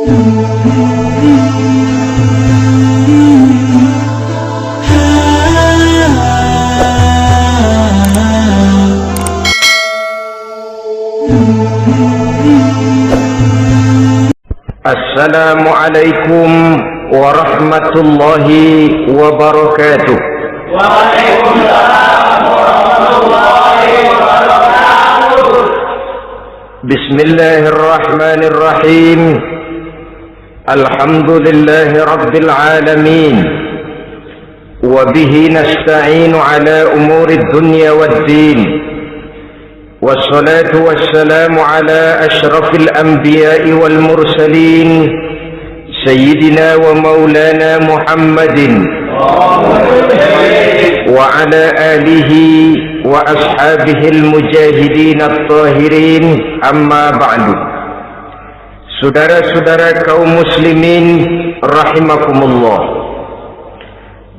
Assalamualaikum warahmatullahi wabarakatuh. Waalaikumsalam warahmatullahi wabarakatuh. Bismillahirrahmanirrahim. Alhamdulillahi rabbil alamin. Wa bihi nasta'inu ala umuri dunya waddin. Wassalatu wassalamu ala ashrafil anbiya'i wal mursalin Sayyidina wa maulana Muhammadin wa ala alihi wa ashabihil mujahidin at-tahirin, amma ba'du. Saudara-saudara kaum muslimin rahimakumullah,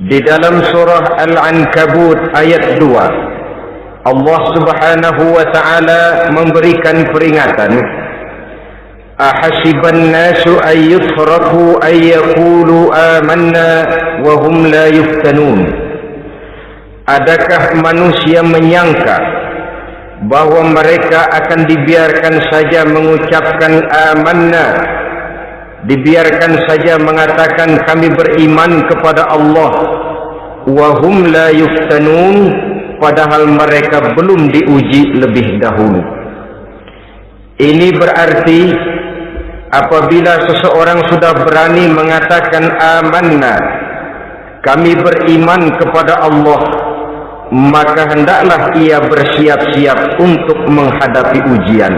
di dalam surah Al-Ankabut ayat 2 Allah subhanahu wa ta'ala memberikan peringatan, ahasiban nasu ayyutraku ayyakulu amanna wa hum la yuftanun. Adakah manusia menyangka bahwa mereka akan dibiarkan saja mengucapkan amanna, dibiarkan saja mengatakan kami beriman kepada Allah, wa hum la yuftanun, padahal mereka belum diuji lebih dahulu. Ini berarti apabila seseorang sudah berani mengatakan amanna, kami beriman kepada Allah, maka hendaklah ia bersiap-siap untuk menghadapi ujian.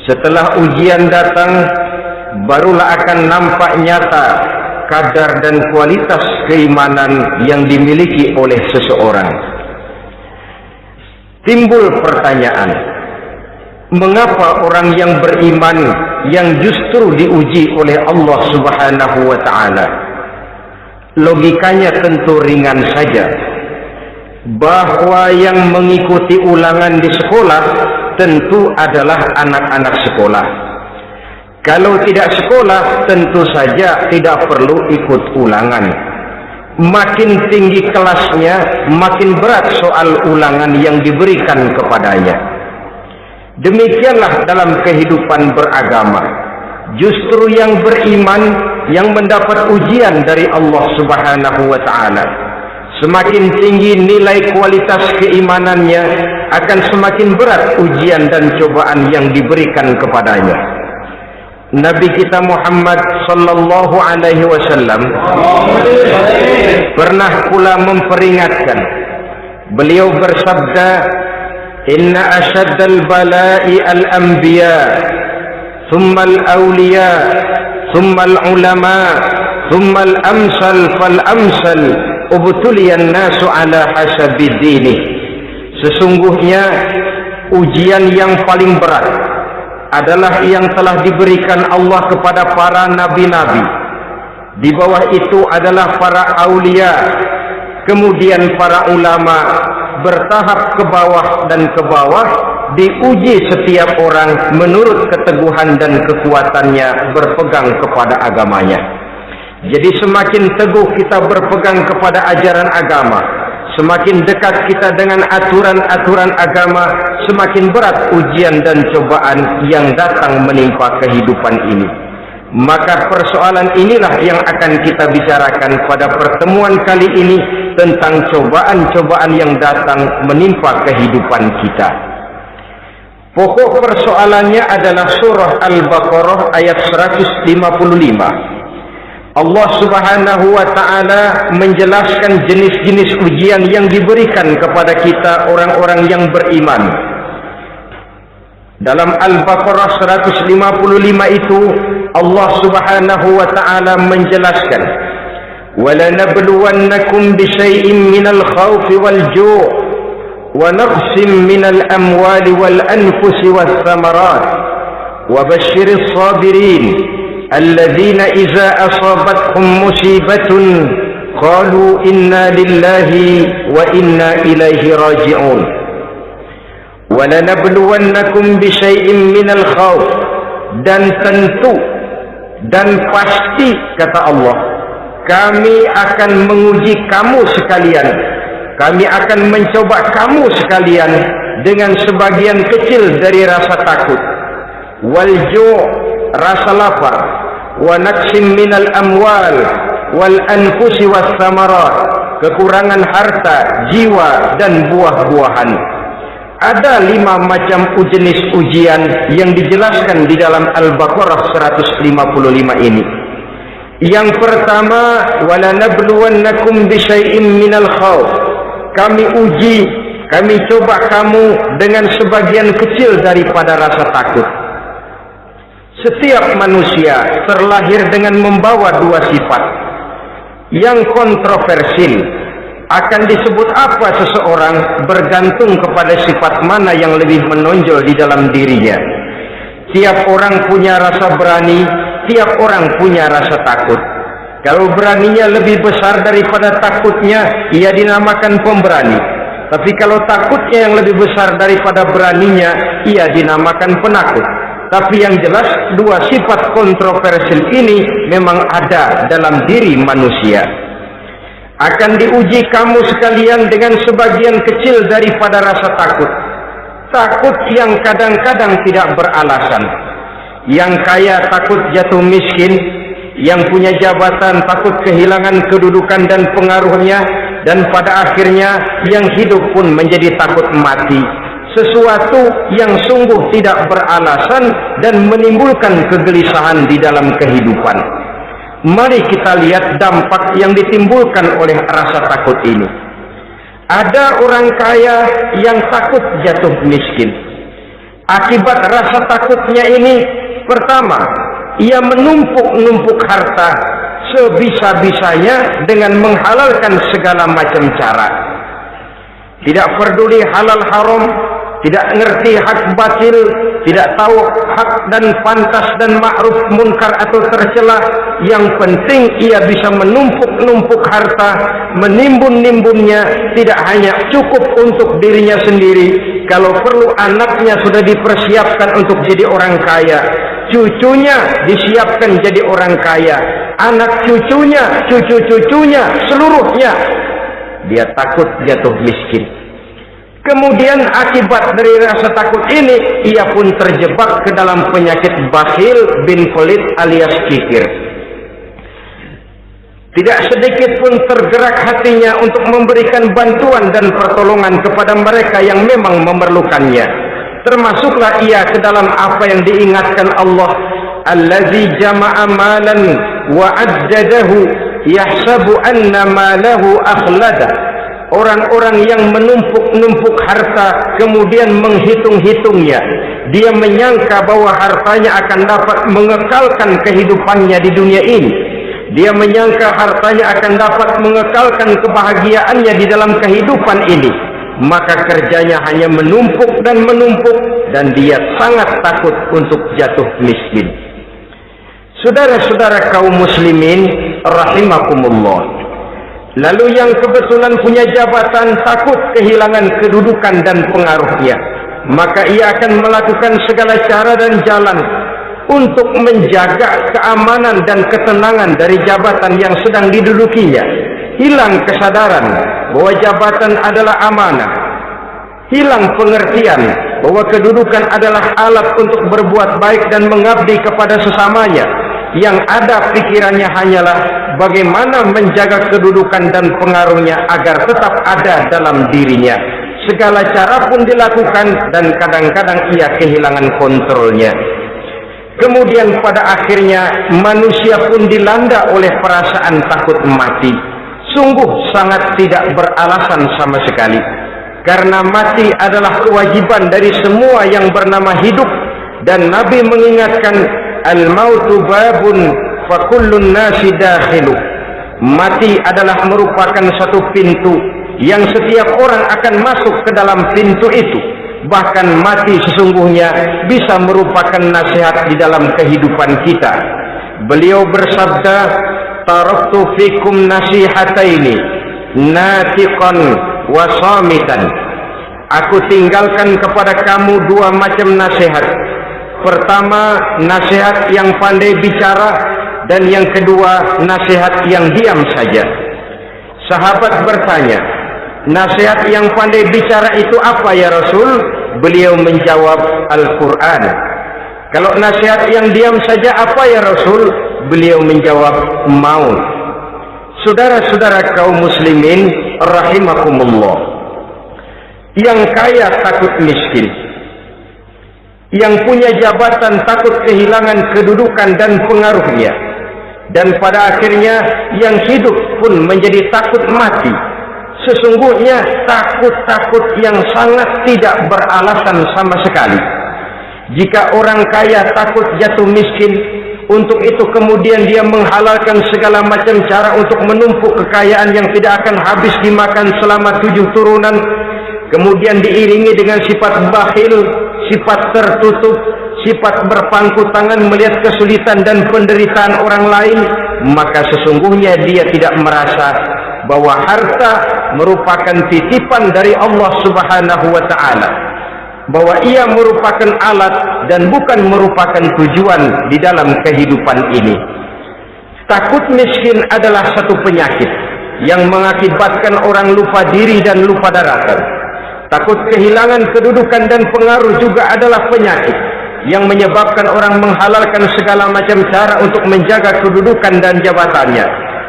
Setelah ujian datang, barulah akan nampak nyata kadar dan kualitas keimanan yang dimiliki oleh seseorang. Timbul pertanyaan, mengapa orang yang beriman yang justru diuji oleh Allah subhanahu wa ta'ala? Logikanya tentu ringan saja, bahwa yang mengikuti ulangan di sekolah tentu adalah anak-anak sekolah. Kalau tidak sekolah, tentu saja tidak perlu ikut ulangan. Makin tinggi kelasnya, makin berat soal ulangan yang diberikan kepadanya. Demikianlah dalam kehidupan beragama. Justru yang beriman, yang mendapat ujian dari Allah subhanahu wa ta'ala, semakin tinggi nilai kualitas keimanannya, akan semakin berat ujian dan cobaan yang diberikan kepadanya. Nabi kita Muhammad sallallahu alaihi wasallam pernah pula memperingatkan. Beliau bersabda, inna asyaddal bala'i al-anbiya, thumma al-awliya, thumma al-ulama, thumma al-amsal fal-amsal, ubtuliyan nasu ala hasabi dini. Sesungguhnya ujian yang paling berat adalah yang telah diberikan Allah kepada para nabi-nabi. Di bawah itu adalah para aulia, kemudian para ulama, bertahap ke bawah dan ke bawah. Diuji setiap orang menurut keteguhan dan kekuatannya berpegang kepada agamanya. Jadi semakin teguh kita berpegang kepada ajaran agama, semakin dekat kita dengan aturan-aturan agama, semakin berat ujian dan cobaan yang datang menimpa kehidupan ini. Maka persoalan inilah yang akan kita bicarakan pada pertemuan kali ini, tentang cobaan-cobaan yang datang menimpa kehidupan kita. Pokok persoalannya adalah surah Al-Baqarah ayat 155. Allah subhanahu wa ta'ala menjelaskan jenis-jenis ujian yang diberikan kepada kita orang-orang yang beriman. Dalam Al-Baqarah 155 itu Allah subhanahu wa ta'ala menjelaskan, وَلَنَبْلُوَنَّكُمْ بِشَيْءٍ مِّنَ الْخَوْفِ وَالْجُوعِ وَنَقْصٍ مِّنَ الْأَمْوَالِ وَالْأَنفُسِ وَالثَّمَرَاتِ وَبَشِّرِ الصَّابِرِينَ الذين إذا أصابتهم مصيبة قالوا إنا لله وإنا إليه راجعون ولنبلونكم بشيء من الخوف. Dan tentu Dan pasti, kata Allah, kami akan menguji kamu sekalian. Kami akan mencoba kamu sekalian dengan sebagian kecil dari rasa takut. Wal-ju', rasa lapar. Wa naqsim minal amwal wal anfusi was samarat, kekurangan harta, jiwa dan buah-buahan. Ada 5 macam jenis ujian yang dijelaskan di dalam Al-Baqarah 155 ini. Yang pertama, wala nabluwannakum bisyai'im minal khawf. Kami uji, kami coba kamu dengan sebagian kecil daripada rasa takut. Setiap manusia terlahir dengan membawa 2 sifat. Yang kontroversil, akan disebut apa seseorang bergantung kepada sifat mana yang lebih menonjol di dalam dirinya. Tiap orang punya rasa berani, tiap orang punya rasa takut. Kalau beraninya lebih besar daripada takutnya, ia dinamakan pemberani. Tapi kalau takutnya yang lebih besar daripada beraninya, ia dinamakan penakut. Tapi yang jelas 2 sifat kontroversial ini memang ada dalam diri manusia. Akan diuji kamu sekalian dengan sebagian kecil daripada rasa takut. Takut yang kadang-kadang tidak beralasan. Yang kaya takut jatuh miskin, yang punya jabatan takut kehilangan kedudukan dan pengaruhnya, dan pada akhirnya yang hidup pun menjadi takut mati. Sesuatu yang sungguh tidak beralasan dan menimbulkan kegelisahan di dalam kehidupan. Mari kita lihat dampak yang ditimbulkan oleh rasa takut ini. Ada orang kaya yang takut jatuh miskin. Akibat rasa takutnya ini, pertama, ia menumpuk-numpuk harta sebisa-bisanya dengan menghalalkan segala macam cara. Tidak peduli halal haram, tidak ngerti hak batil, tidak tahu hak dan pantas dan ma'ruf munkar atau tercela. Yang penting ia bisa menumpuk-numpuk harta, menimbun-nimbunnya, tidak hanya cukup untuk dirinya sendiri. Kalau perlu anaknya sudah dipersiapkan untuk jadi orang kaya, cucunya disiapkan jadi orang kaya, anak cucunya, cucu-cucunya, seluruhnya. Dia takut jatuh miskin. Kemudian akibat dari rasa takut ini, ia pun terjebak ke dalam penyakit bakhil bin pelit alias kikir. Tidak sedikit pun tergerak hatinya untuk memberikan bantuan dan pertolongan kepada mereka yang memang memerlukannya. Termasuklah ia ke dalam apa yang diingatkan Allah, allazi jama'a malan wa addadahu yahsabu anna malahu akhlada. Orang-orang yang menumpuk-numpuk harta kemudian menghitung-hitungnya. Dia menyangka bahwa hartanya akan dapat mengekalkan kehidupannya di dunia ini. Dia menyangka hartanya akan dapat mengekalkan kebahagiaannya di dalam kehidupan ini. Maka kerjanya hanya menumpuk dan menumpuk, dan dia sangat takut untuk jatuh miskin. Saudara-saudara kaum muslimin rahimakumullah. Lalu yang kebetulan punya jabatan takut kehilangan kedudukan dan pengaruhnya, maka ia akan melakukan segala cara dan jalan untuk menjaga keamanan dan ketenangan dari jabatan yang sedang didudukinya. Hilang kesadaran bahwa jabatan adalah amanah. Hilang pengertian bahwa kedudukan adalah alat untuk berbuat baik dan mengabdi kepada sesamanya. Yang ada pikirannya hanyalah bagaimana menjaga kedudukan dan pengaruhnya agar tetap ada dalam dirinya. Segala cara pun dilakukan dan kadang-kadang ia kehilangan kontrolnya. Kemudian pada akhirnya manusia pun dilanda oleh perasaan takut mati. Sungguh sangat tidak beralasan sama sekali. Karena mati adalah kewajiban dari semua yang bernama hidup. Dan Nabi mengingatkan, al-mautu babun fa kullun nasi dakhilu. Mati adalah merupakan satu pintu yang setiap orang akan masuk ke dalam pintu itu. Bahkan mati sesungguhnya bisa merupakan nasihat di dalam kehidupan kita. Beliau bersabda, taraktu fikum nasihataini natiqan wa samitan. Aku tinggalkan kepada kamu 2 macam nasihat, Pertama, nasihat yang pandai bicara, dan yang kedua, nasihat yang diam saja. Sahabat bertanya, nasihat yang pandai bicara itu apa ya Rasul? Beliau menjawab, Al-Quran. Kalau nasihat yang diam saja apa ya Rasul? Beliau menjawab, maut. Saudara-saudara kaum muslimin rahimakumullah, yang kaya takut miskin, yang punya jabatan takut kehilangan kedudukan dan pengaruhnya, dan pada akhirnya yang hidup pun menjadi takut mati. Sesungguhnya takut-takut yang sangat tidak beralasan sama sekali. Jika orang kaya takut jatuh miskin, untuk itu kemudian dia menghalalkan segala macam cara untuk menumpuk kekayaan yang tidak akan habis dimakan selama 7 turunan, kemudian diiringi dengan sifat bakhil, sifat tertutup, sifat berpangku tangan melihat kesulitan dan penderitaan orang lain, maka sesungguhnya dia tidak merasa bahwa harta merupakan titipan dari Allah Subhanahu wa ta'ala, bahwa ia merupakan alat dan bukan merupakan tujuan di dalam kehidupan ini. Takut miskin adalah satu penyakit yang mengakibatkan orang lupa diri dan lupa daratan. Takut kehilangan kedudukan dan pengaruh juga adalah penyakit yang menyebabkan orang menghalalkan segala macam cara untuk menjaga kedudukan dan jabatannya.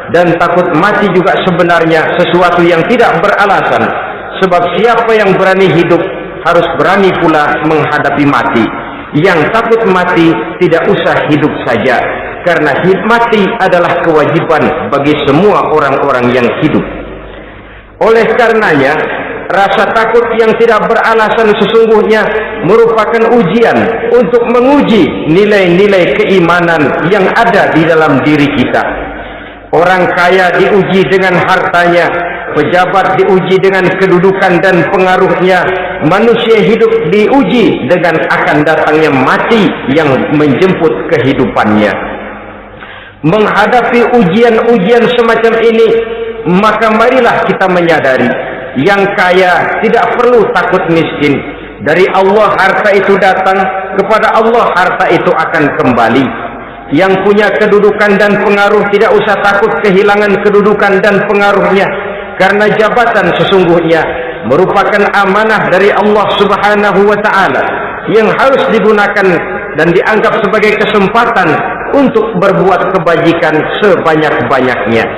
Dan takut mati juga sebenarnya sesuatu yang tidak beralasan, sebab siapa yang berani hidup harus berani pula menghadapi mati. Yang takut mati tidak usah hidup saja, karena mati adalah kewajiban bagi semua orang-orang yang hidup. Oleh karenanya, rasa takut yang tidak beralasan sesungguhnya merupakan ujian untuk menguji nilai-nilai keimanan yang ada di dalam diri kita. Orang kaya diuji dengan hartanya, pejabat diuji dengan kedudukan dan pengaruhnya, manusia hidup diuji dengan akan datangnya mati yang menjemput kehidupannya. Menghadapi ujian-ujian semacam ini, maka marilah kita menyadari, yang kaya tidak perlu takut miskin. Dari Allah harta itu datang, kepada Allah harta itu akan kembali. Yang punya kedudukan dan pengaruh tidak usah takut kehilangan kedudukan dan pengaruhnya, karena jabatan sesungguhnya merupakan amanah dari Allah Subhanahu wa ta'ala yang harus digunakan dan dianggap sebagai kesempatan untuk berbuat kebajikan sebanyak-banyaknya.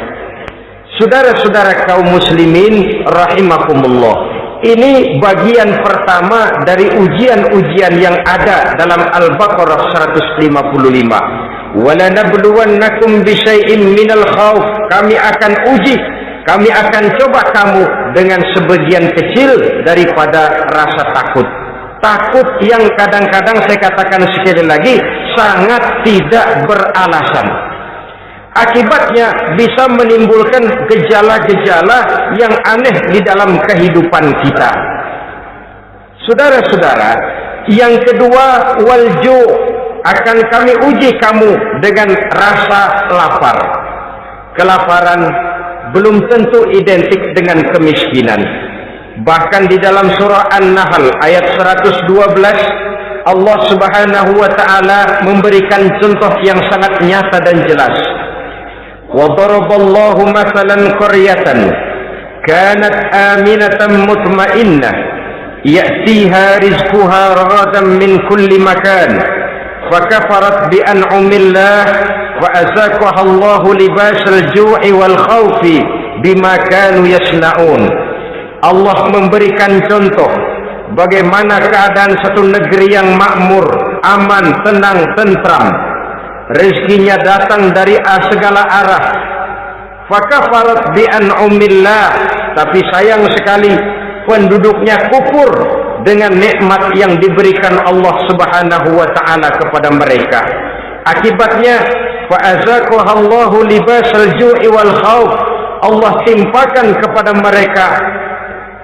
Saudara-saudara kaum muslimin rahimakumullah, ini bagian pertama dari ujian-ujian yang ada dalam Al-Baqarah 155. وَلَنَبْلُوَنَّكُمْ بِشَيْءٍ مِّنَ الْخَوْفِ, kami akan uji, kami akan coba kamu dengan sebagian kecil daripada rasa takut. Takut yang kadang-kadang saya katakan sekali lagi sangat tidak beralasan. Akibatnya bisa menimbulkan gejala-gejala yang aneh di dalam kehidupan kita. Saudara-saudara, yang kedua, walju, akan kami uji kamu dengan rasa lapar. Kelaparan belum tentu identik dengan kemiskinan. Bahkan di dalam surah An-Nahl ayat 112, Allah Subhanahu wa ta'ala memberikan contoh yang sangat nyata dan jelas. وَضَرَبَ اللَّهُ مَثَلًا قَرْيَةً كَانَتْ آمِنَةً مُطْمَئِنَّةً يَأْتِيهَا رِزْقُهَا رَغَدًا مِنْ كُلِّ مَكَانٍ فَكَفَرَتْ بِأَنْعُمِ اللَّهِ وَأَذَاقَهَا اللَّهُ لِبَاسَ الْجُوعِ وَالْخَوْفِ بِمَا كَانُوا يَصْنَعُونَ. Allah memberikan contoh bagaimana keadaan satu negeri yang makmur, aman, tenang, tentram. Rezekinya datang dari segala arah. Fakafarat bi an'umillah, tapi sayang sekali penduduknya kufur dengan nikmat yang diberikan Allah Subhanahu wa ta'ala kepada mereka. Akibatnya fa'azaqahallahu libasal ju'i wal khauf, Allah timpakan kepada mereka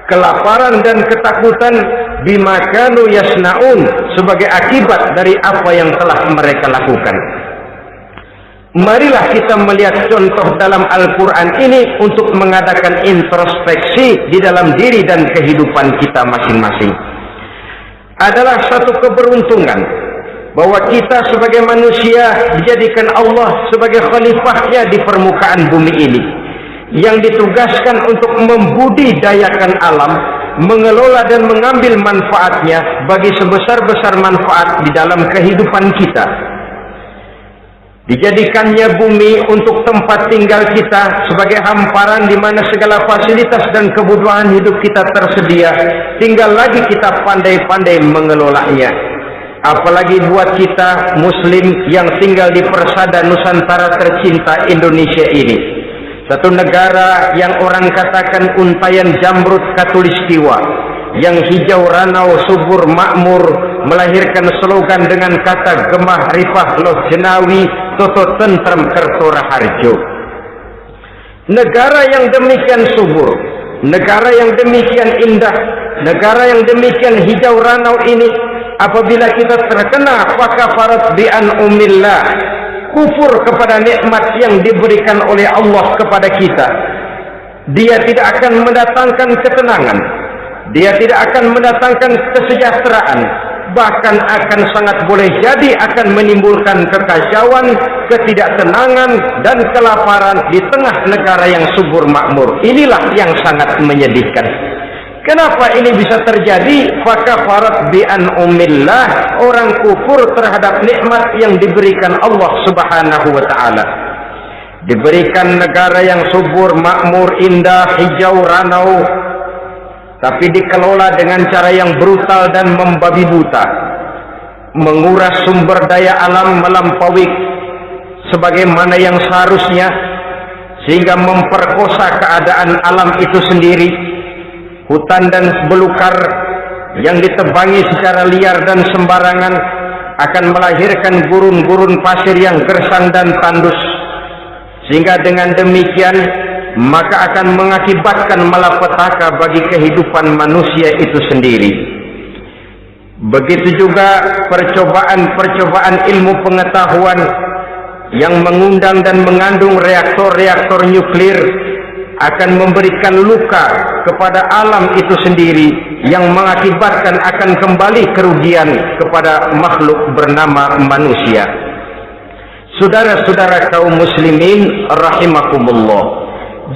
kelaparan dan ketakutan bima kanu yasnaun, sebagai akibat dari apa yang telah mereka lakukan. Marilah kita melihat contoh dalam Al-Quran ini untuk mengadakan introspeksi di dalam diri dan kehidupan kita masing-masing. Adalah satu keberuntungan bahwa kita sebagai manusia dijadikan Allah sebagai khalifahnya di permukaan bumi ini, yang ditugaskan untuk membudidayakan alam, mengelola dan mengambil manfaatnya bagi sebesar-besar manfaat di dalam kehidupan kita. Dijadikannya bumi untuk tempat tinggal kita sebagai hamparan di mana segala fasilitas dan kebutuhan hidup kita tersedia, tinggal lagi kita pandai-pandai mengelolanya. Apalagi buat kita muslim yang tinggal di persada Nusantara tercinta Indonesia ini, satu negara yang orang katakan untayan jamrut katulistiwa, yang hijau ranau subur makmur, melahirkan slogan dengan kata gemah rifah loh jenawi toto tentrem kerto raharjo. Negara yang demikian subur, negara yang demikian indah, negara yang demikian hijau ranau ini, apabila kita terkena fakafarat bi an'umillah, kufur kepada nikmat yang diberikan oleh Allah kepada kita, dia tidak akan mendatangkan ketenangan, dia tidak akan mendatangkan kesejahteraan, bahkan akan sangat boleh jadi akan menimbulkan kekacauan, ketidaktenangan dan kelaparan di tengah negara yang subur makmur. Inilah yang sangat menyedihkan. Kenapa ini bisa terjadi? Fakafarat bi an'umillah, orang kufur terhadap nikmat yang diberikan Allah Subhanahu wa taala. Diberikan negara yang subur, makmur, indah, hijau ranau, tapi dikelola dengan cara yang brutal dan membabi buta, menguras sumber daya alam melampaui sebagaimana yang seharusnya, sehingga memperkosa keadaan alam itu sendiri. Hutan dan belukar yang ditebangi secara liar dan sembarangan akan melahirkan gurun-gurun pasir yang gersang dan tandus, sehingga dengan demikian maka akan mengakibatkan malapetaka bagi kehidupan manusia itu sendiri. Begitu juga percobaan-percobaan ilmu pengetahuan yang mengundang dan mengandung reaktor-reaktor nuklir akan memberikan luka kepada alam itu sendiri, yang mengakibatkan akan kembali kerugian kepada makhluk bernama manusia. Saudara-saudara kaum muslimin rahimakumullah,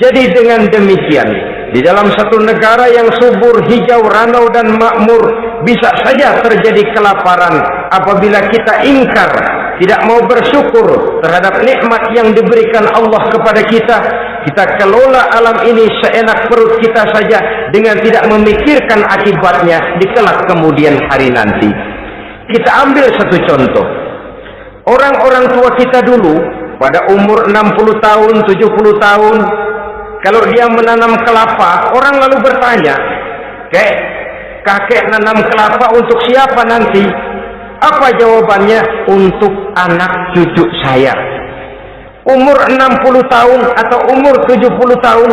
jadi dengan demikian di dalam satu negara yang subur, hijau, ranau dan makmur, bisa saja terjadi kelaparan apabila kita ingkar, tidak mau bersyukur terhadap nikmat yang diberikan Allah kepada kita. Kita kelola alam ini seenak perut kita saja dengan tidak memikirkan akibatnya di kelak kemudian hari nanti. Kita ambil satu contoh. Orang-orang tua kita dulu pada umur 60 tahun, 70 tahun, kalau dia menanam kelapa, orang lalu bertanya, kakek nanam kelapa untuk siapa nanti? Apa jawabannya? Untuk anak cucu saya. Umur 60 tahun atau umur 70 tahun,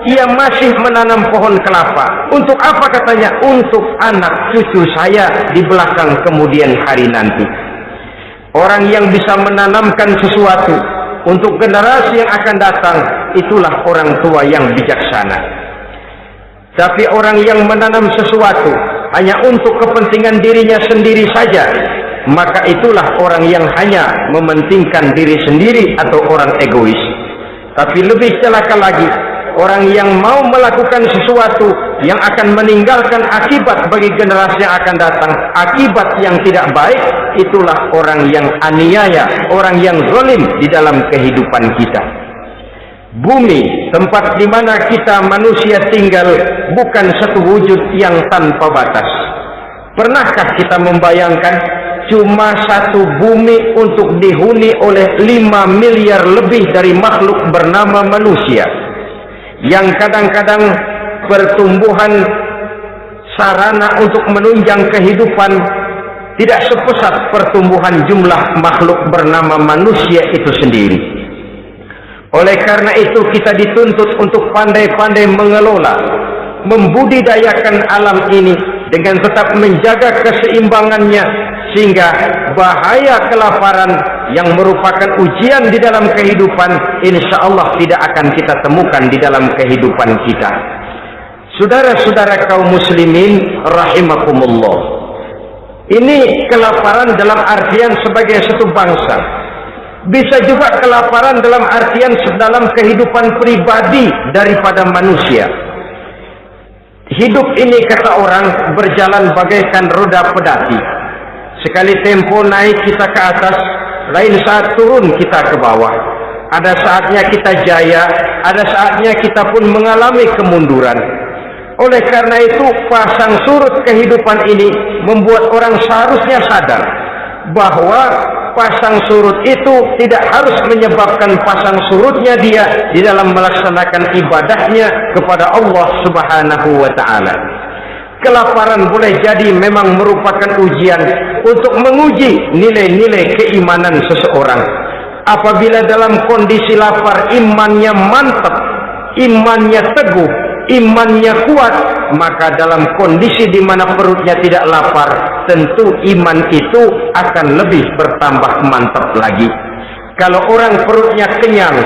ia masih menanam pohon kelapa. Untuk apa katanya? Untuk anak cucu saya di belakang kemudian hari nanti. Orang yang bisa menanamkan sesuatu untuk generasi yang akan datang, itulah orang tua yang bijaksana. Tapi orang yang menanam sesuatu hanya untuk kepentingan dirinya sendiri saja, maka itulah orang yang hanya mementingkan diri sendiri atau orang egois. Tapi lebih celaka lagi, orang yang mau melakukan sesuatu yang akan meninggalkan akibat bagi generasi yang akan datang, akibat yang tidak baik, itulah orang yang aniaya, orang yang zalim di dalam kehidupan kita. Bumi, tempat di mana kita manusia tinggal, bukan satu wujud yang tanpa batas. Pernahkah kita membayangkan cuma satu bumi untuk dihuni oleh 5 miliar lebih dari makhluk bernama manusia, yang kadang-kadang pertumbuhan sarana untuk menunjang kehidupan tidak sepesat pertumbuhan jumlah makhluk bernama manusia itu sendiri. Oleh karena itu kita dituntut untuk pandai-pandai mengelola, membudidayakan alam ini dengan tetap menjaga keseimbangannya, sehingga bahaya kelaparan yang merupakan ujian di dalam kehidupan, insya Allah tidak akan kita temukan di dalam kehidupan kita. Saudara-saudara kaum muslimin rahimakumullah, Ini kelaparan dalam artian sebagai satu bangsa. Bisa juga kelaparan dalam artian dalam kehidupan pribadi daripada manusia. Hidup ini, kata orang, berjalan bagaikan roda pedati. Sekali tempo naik kita ke atas, lain saat turun kita ke bawah. Ada saatnya kita jaya, ada saatnya kita pun mengalami kemunduran. Oleh karena itu, pasang surut kehidupan ini membuat orang seharusnya sadar bahwa pasang surut itu tidak harus menyebabkan pasang surutnya dia di dalam melaksanakan ibadahnya kepada Allah Subhanahu wa ta'ala. Kelaparan boleh jadi memang merupakan ujian untuk menguji nilai-nilai keimanan seseorang. Apabila dalam kondisi lapar imannya mantap, imannya teguh, imannya kuat, maka dalam kondisi di mana perutnya tidak lapar, tentu iman itu akan lebih bertambah mantap lagi. Kalau orang perutnya kenyang,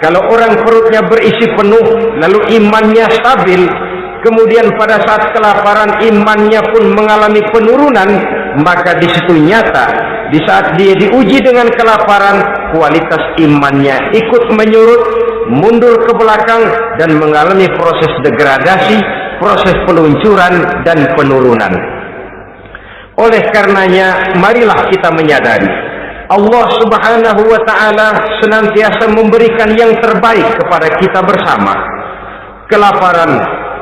kalau orang perutnya berisi penuh, lalu imannya stabil, kemudian pada saat kelaparan imannya pun mengalami penurunan, maka di situ nyata, di saat dia diuji dengan kelaparan, kualitas imannya ikut menyurut, mundur ke belakang, dan mengalami proses degradasi, proses peluncuran dan penurunan. Oleh karenanya, marilah kita menyadari Allah Subhanahu wa ta'ala senantiasa memberikan yang terbaik kepada kita bersama. Kelaparan,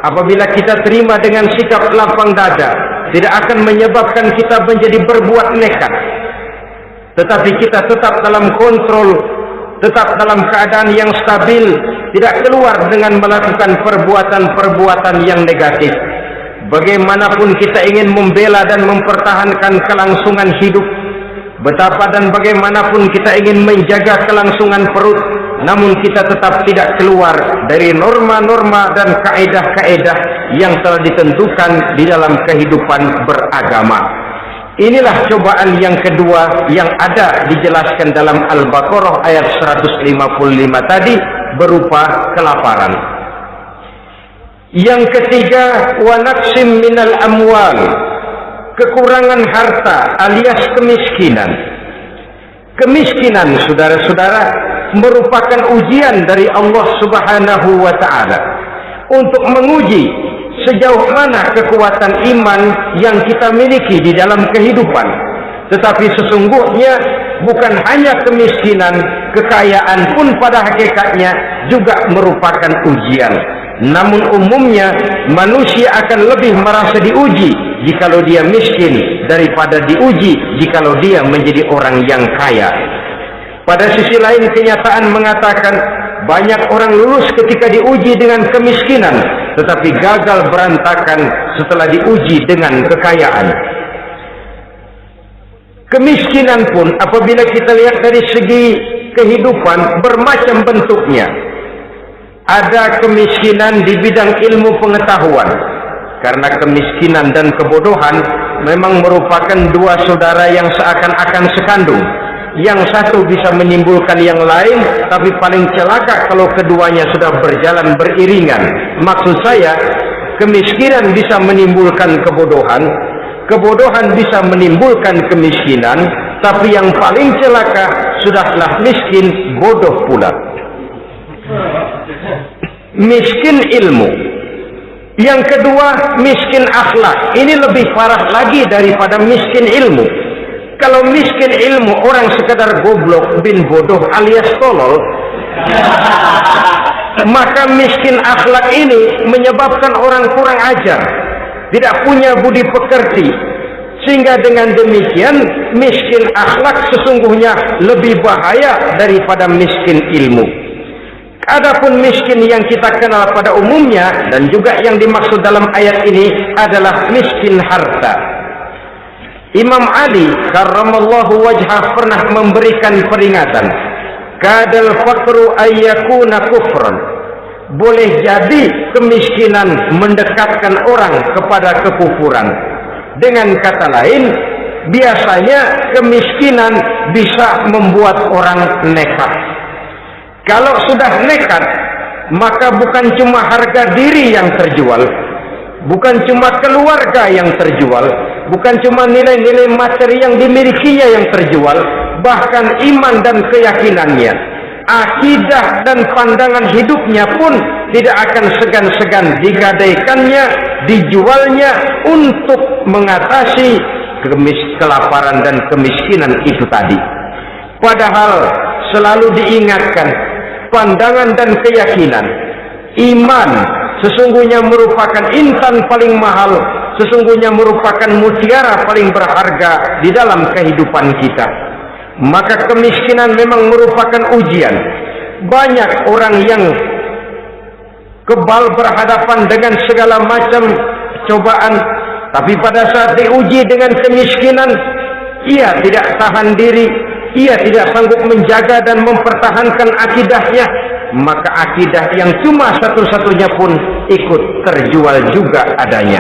apabila kita terima dengan sikap lapang dada, tidak akan menyebabkan kita menjadi berbuat nekat, tetapi kita tetap dalam kontrol, tetap dalam keadaan yang stabil, tidak keluar dengan melakukan perbuatan-perbuatan yang negatif. Bagaimanapun kita ingin membela dan mempertahankan kelangsungan hidup, betapa dan bagaimanapun kita ingin menjaga kelangsungan perut, namun kita tetap tidak keluar dari norma-norma dan kaedah-kaedah yang telah ditentukan di dalam kehidupan beragama. Inilah cobaan yang kedua yang ada dijelaskan dalam Al-Baqarah ayat 155 tadi, berupa kelaparan. Yang ketiga, wa naqsim minal amwal, kekurangan harta alias kemiskinan. Kemiskinan, saudara-saudara, merupakan ujian dari Allah Subhanahu wa ta'ala untuk menguji sejauh mana kekuatan iman yang kita miliki di dalam kehidupan. Tetapi sesungguhnya bukan hanya kemiskinan, kekayaan pun pada hakikatnya juga merupakan ujian. Namun umumnya manusia akan lebih merasa diuji jikalau dia miskin daripada diuji jikalau dia menjadi orang yang kaya. Pada sisi lain, kenyataan mengatakan banyak orang lulus ketika diuji dengan kemiskinan, tetapi gagal berantakan setelah diuji dengan kekayaan. Kemiskinan pun apabila kita lihat dari segi kehidupan bermacam bentuknya. Ada kemiskinan di bidang ilmu pengetahuan, karena kemiskinan dan kebodohan memang merupakan dua saudara yang seakan-akan sekandung. Yang satu bisa menimbulkan yang lain, tapi paling celaka kalau keduanya sudah berjalan beriringan. Maksud saya, kemiskinan bisa menimbulkan kebodohan, kebodohan bisa menimbulkan kemiskinan, tapi yang paling celaka sudahlah miskin, bodoh pula. Miskin ilmu. Yang kedua, miskin akhlak. Ini lebih parah lagi daripada miskin ilmu. Kalau miskin ilmu, orang sekedar goblok bin bodoh alias tolol, maka miskin akhlak ini menyebabkan orang kurang ajar, tidak punya budi pekerti, sehingga dengan demikian miskin akhlak sesungguhnya lebih bahaya daripada miskin ilmu. Adapun miskin yang kita kenal pada umumnya dan juga yang dimaksud dalam ayat ini adalah miskin harta. Imam Ali karramallahu wajhah pernah memberikan peringatan, kadal faqru ayyakuna kufran. Boleh jadi kemiskinan mendekatkan orang kepada kekufuran. Dengan kata lain, biasanya kemiskinan bisa membuat orang nekat. Kalau sudah nekat, maka bukan cuma harga diri yang terjual, bukan cuma keluarga yang terjual, bukan cuma nilai-nilai materi yang dimilikinya yang terjual, bahkan iman dan keyakinannya, akidah dan pandangan hidupnya pun tidak akan segan-segan digadaikannya, dijualnya untuk mengatasi kelaparan dan kemiskinan itu tadi. Padahal selalu diingatkan, pandangan dan keyakinan, iman sesungguhnya merupakan intan paling mahal, sesungguhnya merupakan mutiara paling berharga di dalam kehidupan kita. Maka kemiskinan memang merupakan ujian. Banyak orang yang kebal berhadapan dengan segala macam cobaan, tapi pada saat diuji dengan kemiskinan, ia tidak tahan diri, ia tidak sanggup menjaga dan mempertahankan akidahnya, maka akidah yang cuma satu-satunya pun ikut terjual juga adanya.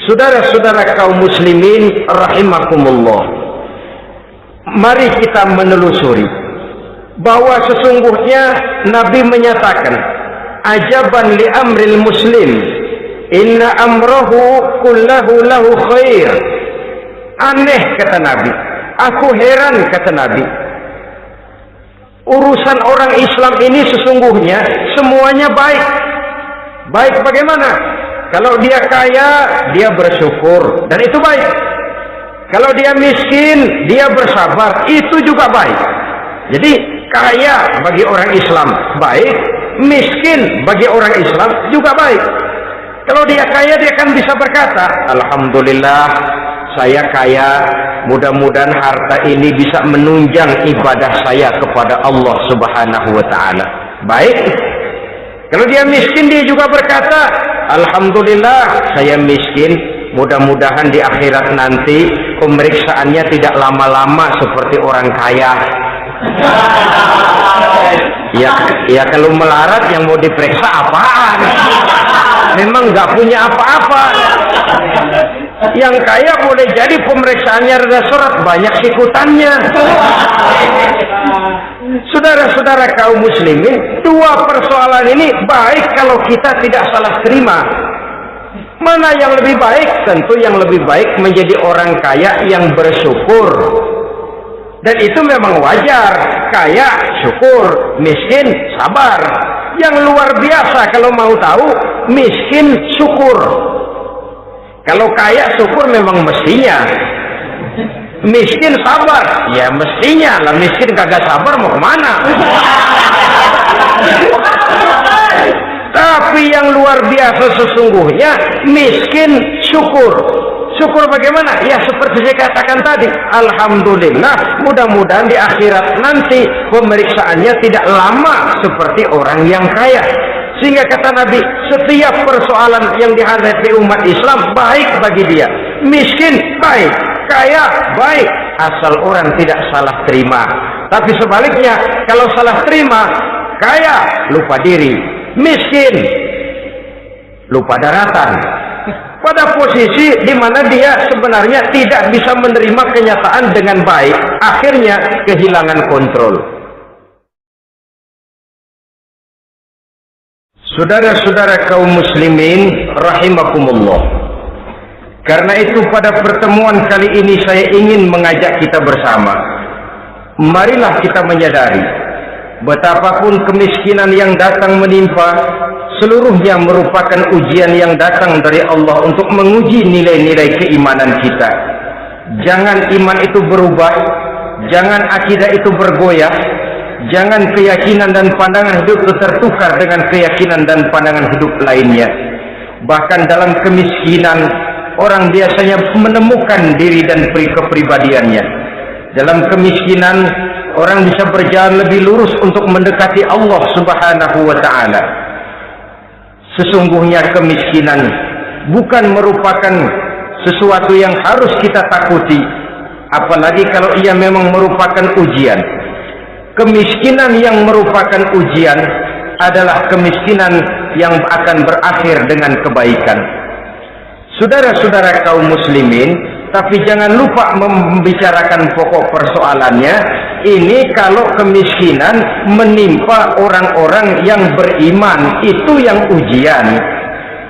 Saudara-saudara kaum muslimin rahimakumullah, mari kita menelusuri bahwa sesungguhnya Nabi menyatakan, ajaban li amril muslim, inna amrahu kullahu lahu khair. Aneh kata Nabi, aku heran kata Nabi, urusan orang Islam ini sesungguhnya semuanya baik. Baik bagaimana? Kalau dia kaya, dia bersyukur, dan itu baik. Kalau dia miskin, dia bersabar, itu juga baik. Jadi kaya bagi orang Islam baik, miskin bagi orang Islam juga baik. Kalau dia kaya, dia kan bisa berkata, alhamdulillah saya kaya, mudah-mudahan harta ini bisa menunjang ibadah saya kepada Allah Subhanahu wa ta'ala. Baik. Kalau dia miskin, dia juga berkata, alhamdulillah saya miskin, mudah-mudahan di akhirat nanti pemeriksaannya tidak lama-lama seperti orang kaya. Ya kalau melarat yang mau diperiksa apaan? Memang nggak punya apa-apa. Yang kaya boleh jadi pemeriksaannya rada surat, banyak sikutannya. Saudara-saudara kaum muslimin, dua persoalan ini baik kalau kita tidak salah terima. Mana yang lebih baik? Tentu yang lebih baik menjadi orang kaya yang bersyukur. Dan itu memang wajar. Kaya syukur, miskin sabar. Yang luar biasa kalau mau tahu, miskin syukur. Kalau kaya syukur memang mestinya. Miskin sabar, ya mestinya lah. Miskin kagak sabar mau kemana? Tapi yang luar biasa sesungguhnya, miskin syukur. Syukur bagaimana? Ya seperti saya katakan tadi, alhamdulillah, mudah-mudahan di akhirat nanti pemeriksaannya tidak lama seperti orang yang kaya. Sehingga kata Nabi, setiap persoalan yang dihadapi umat Islam baik bagi dia. Miskin baik, kaya baik, asal orang tidak salah terima. Tapi sebaliknya, kalau salah terima, kaya lupa diri, miskin lupa daratan. Pada posisi di mana dia sebenarnya tidak bisa menerima kenyataan dengan baik, akhirnya kehilangan kontrol. Saudara-saudara kaum muslimin rahimakumullah, karena itu pada pertemuan kali ini saya ingin mengajak kita bersama, marilah kita menyadari betapapun kemiskinan yang datang menimpa, seluruhnya merupakan ujian yang datang dari Allah untuk menguji nilai-nilai keimanan kita. Jangan iman itu berubah, jangan akidah itu bergoyah, jangan keyakinan dan pandangan hidup itu tertukar dengan keyakinan dan pandangan hidup lainnya. Bahkan dalam kemiskinan, orang biasanya menemukan diri dan kepribadiannya. Dalam kemiskinan, orang bisa berjalan lebih lurus untuk mendekati Allah Subhanahu wa ta'ala. Sesungguhnya kemiskinan bukan merupakan sesuatu yang harus kita takuti, apalagi kalau ia memang merupakan ujian. Kemiskinan yang merupakan ujian adalah kemiskinan yang akan berakhir dengan kebaikan. Saudara-saudara kaum muslimin, tapi jangan lupa membicarakan pokok persoalannya. Ini kalau kemiskinan menimpa orang-orang yang beriman, itu yang ujian.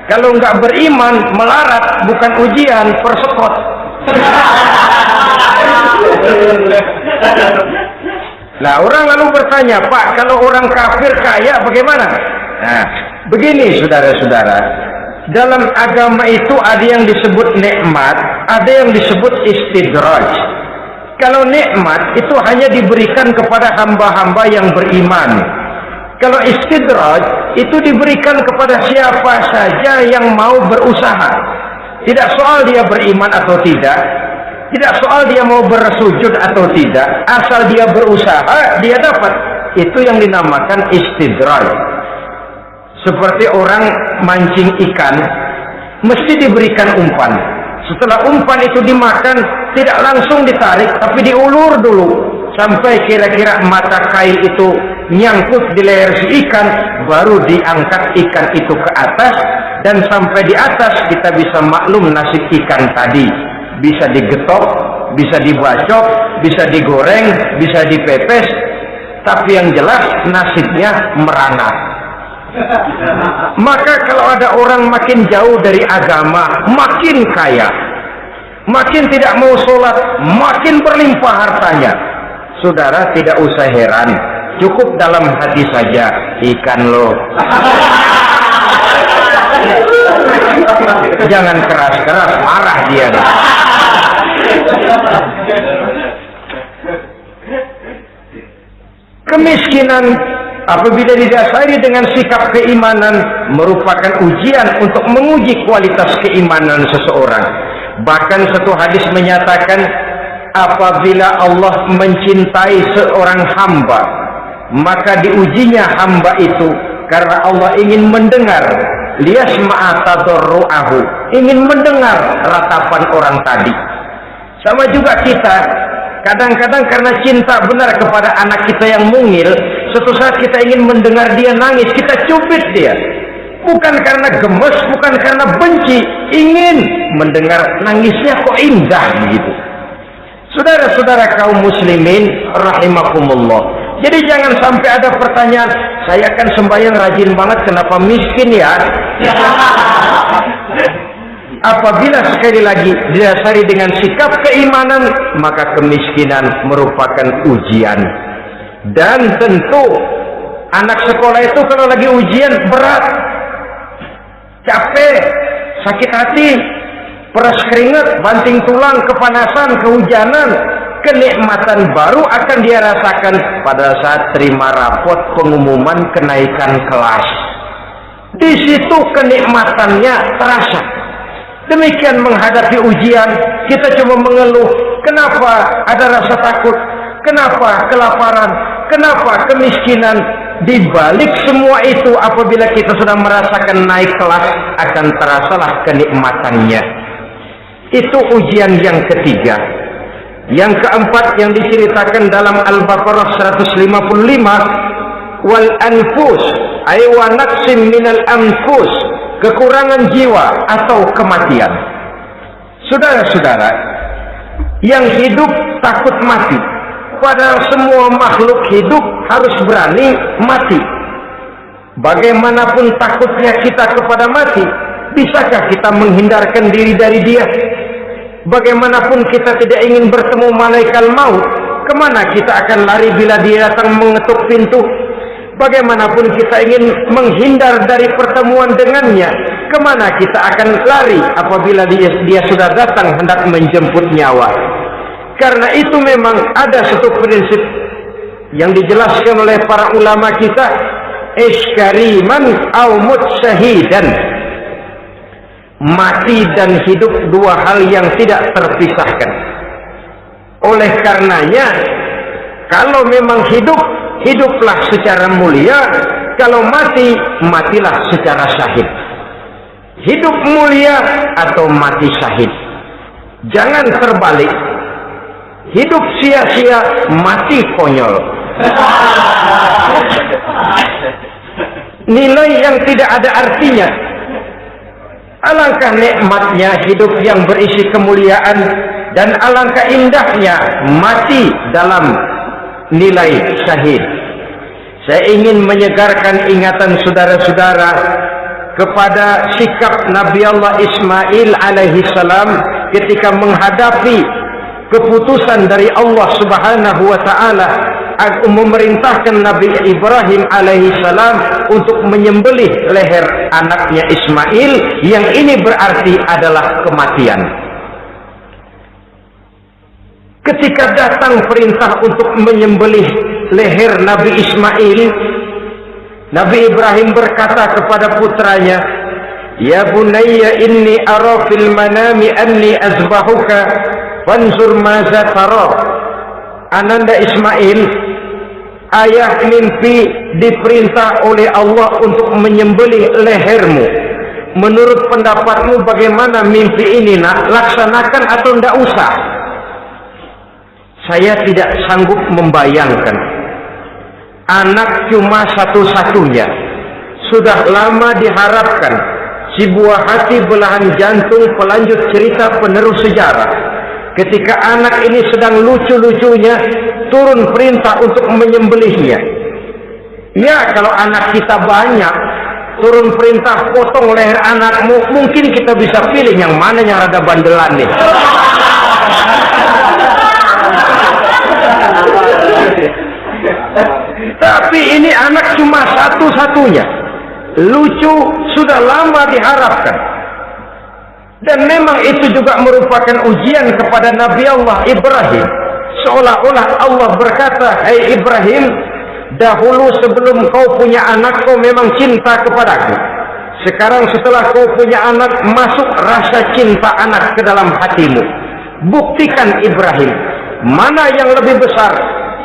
Kalau nggak beriman, melarat, bukan ujian, persekot. Nah, orang lalu bertanya, Pak, kalau orang kafir kaya bagaimana? Nah, begini saudara-saudara, dalam agama itu ada yang disebut nikmat, ada yang disebut istidraj. Kalau nikmat itu hanya diberikan kepada hamba-hamba yang beriman. Kalau istidraj itu diberikan kepada siapa saja yang mau berusaha. Tidak soal dia beriman atau tidak, tidak soal dia mau bersujud atau tidak, asal dia berusaha dia dapat. Itu yang dinamakan istidraj. Seperti orang mancing ikan, mesti diberikan umpan. Setelah umpan itu dimakan, tidak langsung ditarik, tapi diulur dulu sampai kira-kira mata kail itu nyangkut di leher si ikan, baru diangkat ikan itu ke atas, dan sampai di atas kita bisa maklum nasib ikan tadi. Bisa digetok, bisa dibacok, bisa digoreng, bisa dipepes, tapi yang jelas nasibnya merana. Maka kalau ada orang makin jauh dari agama, makin kaya, makin tidak mau sholat, makin berlimpah hartanya, saudara tidak usah heran, cukup dalam hati saja, ikan lo. Jangan keras-keras, marah dia. Kemiskinan apabila didasari dengan sikap keimanan merupakan ujian untuk menguji kualitas keimanan seseorang. Bahkan satu hadis menyatakan, apabila Allah mencintai seorang hamba, maka diujinya hamba itu karena Allah ingin mendengar, liyasma'a tadarru'ahu, ingin mendengar ratapan orang tadi. Sama juga kita, kadang-kadang karena cinta benar kepada anak kita yang mungil, suatu saat kita ingin mendengar dia nangis, kita cubit dia. Bukan karena gemes, bukan karena benci, ingin mendengar nangisnya kok indah begitu. Saudara-saudara kaum muslimin rahimakumullah. Jadi jangan sampai ada pertanyaan, saya kan sembahyang rajin banget, kenapa miskin ya? Apabila sekali lagi didasari dengan sikap keimanan, maka kemiskinan merupakan ujian. Dan tentu anak sekolah itu kalau lagi ujian berat, capek, sakit hati, peras keringat, banting tulang, kepanasan, kehujanan, kenikmatan baru akan dia rasakan pada saat terima rapot pengumuman kenaikan kelas. Di situ kenikmatannya terasa. Demikian menghadapi ujian, kita cuma mengeluh, kenapa ada rasa takut, kenapa kelaparan, kenapa kemiskinan. Di balik semua itu, apabila kita sudah merasakan naik kelas, akan terasalah kenikmatannya. Itu ujian yang ketiga. Yang keempat yang diceritakan dalam Al-Baqarah 155, wal anfus ay wa naqsim minal anfus, kekurangan jiwa atau kematian. Saudara-saudara, yang hidup takut mati, padahal semua makhluk hidup harus berani mati. Bagaimanapun takutnya kita kepada mati, bisakah kita menghindarkan diri dari dia? Bagaimanapun kita tidak ingin bertemu malaikat maut, kemana kita akan lari bila dia datang mengetuk pintu? Bagaimanapun kita ingin menghindar dari pertemuan dengannya, kemana kita akan lari apabila dia sudah datang hendak menjemput nyawa? Karena itu memang ada satu prinsip yang dijelaskan oleh para ulama kita, iskariman au mut syahidan. Mati dan hidup dua hal yang tidak terpisahkan. Oleh karenanya, kalau memang hidup, hiduplah secara mulia. Kalau mati, matilah secara syahid. Hidup mulia atau mati syahid. Jangan terbalik. Hidup sia-sia, mati konyol. Nilai yang tidak ada artinya. Alangkah nikmatnya hidup yang berisi kemuliaan, dan alangkah indahnya mati dalam nilai syahid. Saya ingin menyegarkan ingatan saudara-saudara, kepada sikap Nabi Allah Ismail alaihi salam ketika menghadapi keputusan dari Allah Subhanahu wa taala memerintahkan Nabi Ibrahim alaihi salam untuk menyembelih leher anaknya Ismail, yang ini berarti adalah kematian. Ketika datang perintah untuk menyembelih leher Nabi Ismail, Nabi Ibrahim berkata kepada putranya, "Ya bunayya inni ara fil manami anni azbahuka fanzur maza tara." Ananda Ismail, ayah mimpi diperintah oleh Allah untuk menyembelih lehermu. Menurut pendapatmu bagaimana mimpi ini nak? Laksanakan atau tidak usah? Saya tidak sanggup membayangkan. Anak cuma satu-satunya. Sudah lama diharapkan. Si buah hati, belahan jantung, pelanjut cerita, penerus sejarah. Ketika anak ini sedang lucu-lucunya, turun perintah untuk menyembelihnya. Ya, kalau anak kita banyak, turun perintah potong leher anakmu, mungkin kita bisa pilih yang mana yang rada bandelan nih. Tapi ini anak cuma satu-satunya. Lucu, sudah lama diharapkan. Dan memang itu juga merupakan ujian kepada Nabi Allah Ibrahim. Seolah-olah Allah berkata, "Hai Ibrahim, dahulu sebelum kau punya anak, kau memang cinta kepadaku. Sekarang setelah kau punya anak, masuk rasa cinta anak ke dalam hatimu. Buktikan Ibrahim, mana yang lebih besar,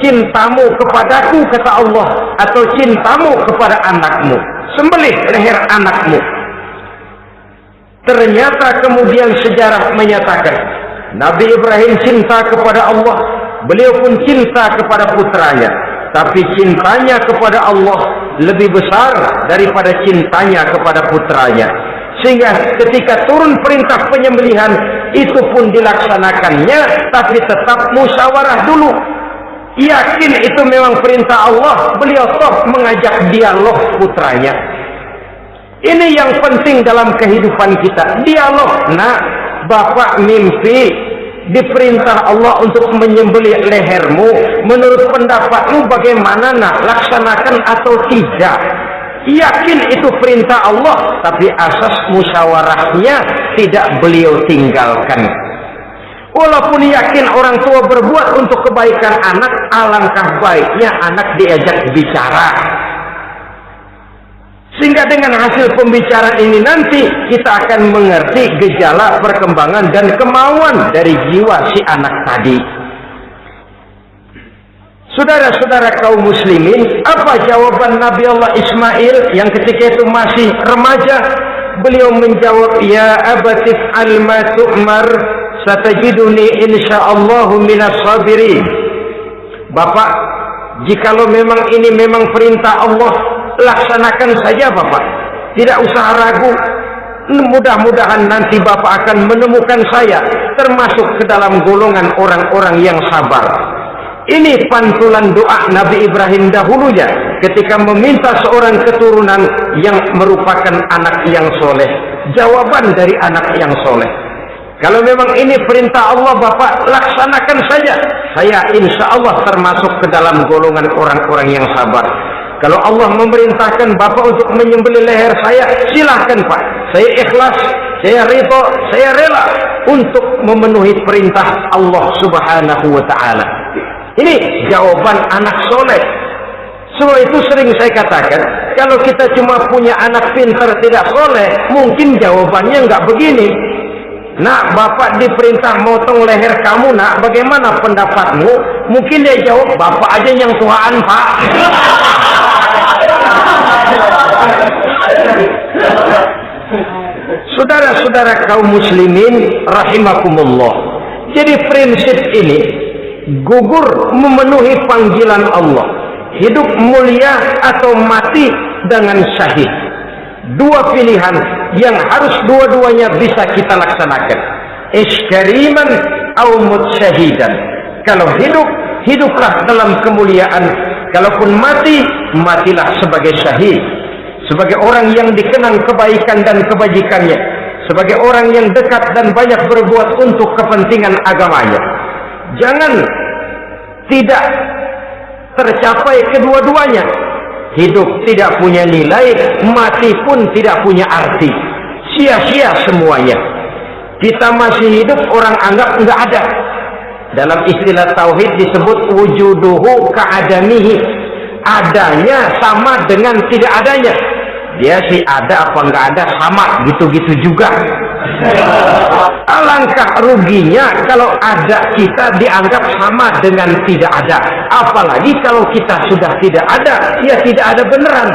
cintamu kepadaku, kata Allah, atau cintamu kepada anakmu. Sembelih leher anakmu." Ternyata kemudian sejarah menyatakan Nabi Ibrahim cinta kepada Allah, beliau pun cinta kepada putranya, tapi cintanya kepada Allah lebih besar daripada cintanya kepada putranya. Sehingga ketika turun perintah penyembelihan, itu pun dilaksanakannya, tapi tetap musyawarah dulu. Yakin itu memang perintah Allah, beliau top mengajak dialog putranya. Ini yang penting dalam kehidupan kita, dialog. Nah, bapak mimpi diperintah Allah untuk menyembelih lehermu. Menurut pendapatmu bagaimana nak? Laksanakan atau tidak? Yakin itu perintah Allah, tapi asas musyawarahnya tidak beliau tinggalkan. Walaupun yakin orang tua berbuat untuk kebaikan anak, alangkah baiknya anak diajak bicara. Sehingga dengan hasil pembicaraan ini nanti kita akan mengerti gejala perkembangan dan kemauan dari jiwa si anak tadi. Saudara-saudara kaum muslimin, apa jawaban Nabi Allah Ismail yang ketika itu masih remaja? Beliau menjawab, "Ya abatif alma tu'mar, satajiduni insyaallahu minas sabirin." Bapak, jikalau memang ini memang perintah Allah, laksanakan saja Bapak. Tidak usah ragu. Mudah-mudahan nanti Bapak akan menemukan saya termasuk ke dalam golongan orang-orang yang sabar. Ini pantulan doa Nabi Ibrahim dahulunya ketika meminta seorang keturunan yang merupakan anak yang soleh. Jawaban dari anak yang soleh. Kalau memang ini perintah Allah Bapak, laksanakan saja. Saya insya Allah termasuk ke dalam golongan orang-orang yang sabar. Kalau Allah memerintahkan Bapak untuk menyembelih leher saya, silahkan Pak. Saya ikhlas, saya ridho, saya rela untuk memenuhi perintah Allah Subhanahu wa ta'ala. Ini jawaban anak soleh. Sebab itu sering saya katakan, kalau kita cuma punya anak pintar tidak soleh, mungkin jawabannya nggak begini. Nak, Bapak diperintah motong leher kamu, nak, bagaimana pendapatmu? Mungkin dia jawab, Bapak aja yang tuaan, Pak. Saudara-saudara kaum muslimin rahimakumullah. Jadi prinsip ini gugur memenuhi panggilan Allah. Hidup mulia atau mati dengan syahid. Dua pilihan yang harus dua-duanya bisa kita laksanakan. Iskariman au mutsyahidan. Kalau hidup, hiduplah dalam kemuliaan. Kalaupun mati, matilah sebagai syahid. sebagai orang yang dikenang kebaikan dan kebajikannya, sebagai orang yang dekat dan banyak berbuat untuk kepentingan agamanya. Jangan tidak tercapai kedua-duanya. Hidup tidak punya nilai, mati pun tidak punya arti. Sia-sia semuanya. Kita masih hidup, orang anggap enggak ada. Dalam istilah tauhid disebut wujuduhu ka'adamihi. Adanya sama dengan tidak adanya. Dia sih ada apa enggak ada sama, gitu-gitu juga. Alangkah ruginya kalau ada kita dianggap sama dengan tidak ada. Apalagi kalau kita sudah tidak ada, ya tidak ada beneran.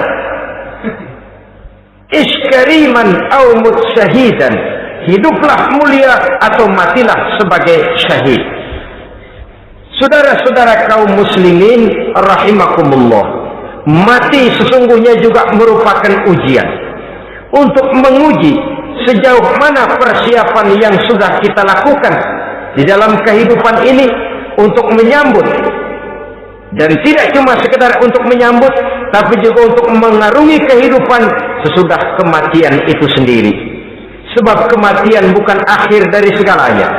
Iskariman au mutsyahidan. Hiduplah mulia atau matilah sebagai syahid. Saudara-saudara kaum muslimin rahimakumullah, mati sesungguhnya juga merupakan ujian untuk menguji sejauh mana persiapan yang sudah kita lakukan di dalam kehidupan ini untuk menyambut, dan tidak cuma sekedar untuk menyambut, tapi juga untuk mengarungi kehidupan sesudah kematian itu sendiri. Sebab kematian bukan akhir dari segalanya.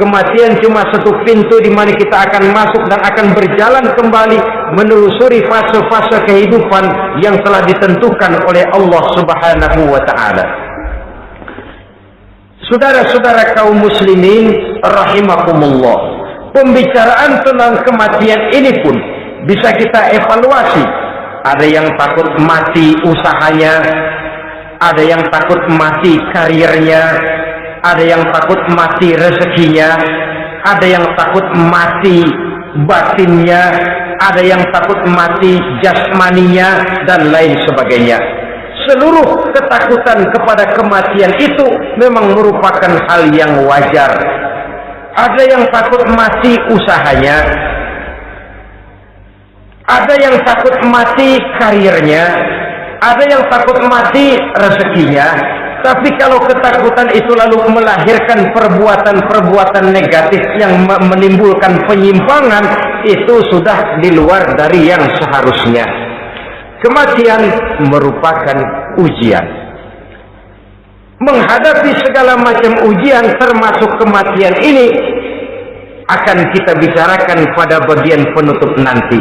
Kematian cuma satu pintu di mana kita akan masuk dan akan berjalan kembali menelusuri fase-fase kehidupan yang telah ditentukan oleh Allah Subhanahu wa taala. Saudara-saudara kaum muslimin rahimakumullah, pembicaraan tentang kematian ini pun bisa kita evaluasi. Ada yang takut mati usahanya, ada yang takut mati karirnya, ada yang takut mati rezekinya, ada yang takut mati batinnya, ada yang takut mati jasmaninya, dan lain sebagainya. Seluruh ketakutan kepada kematian itu memang merupakan hal yang wajar. Ada yang takut mati usahanya, ada yang takut mati karirnya, ada yang takut mati rezekinya. Tapi kalau ketakutan itu lalu melahirkan perbuatan-perbuatan negatif yang menimbulkan penyimpangan, itu sudah di luar dari yang seharusnya. Kematian merupakan ujian. Menghadapi segala macam ujian termasuk kematian ini akan kita bicarakan pada bagian penutup nanti.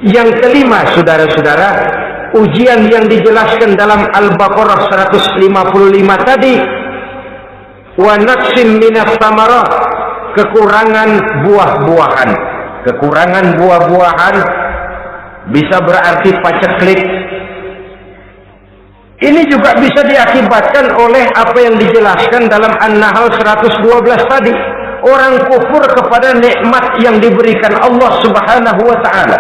Yang kelima, saudara-saudara, ujian yang dijelaskan dalam Al-Baqarah 155 tadi, wa naqsim minas samarat, kekurangan buah-buahan. Kekurangan buah-buahan bisa berarti paceklik. Ini juga bisa diakibatkan oleh apa yang dijelaskan dalam An-Nahl 112 tadi. Orang kufur kepada nikmat yang diberikan Allah Subhanahu wa taala.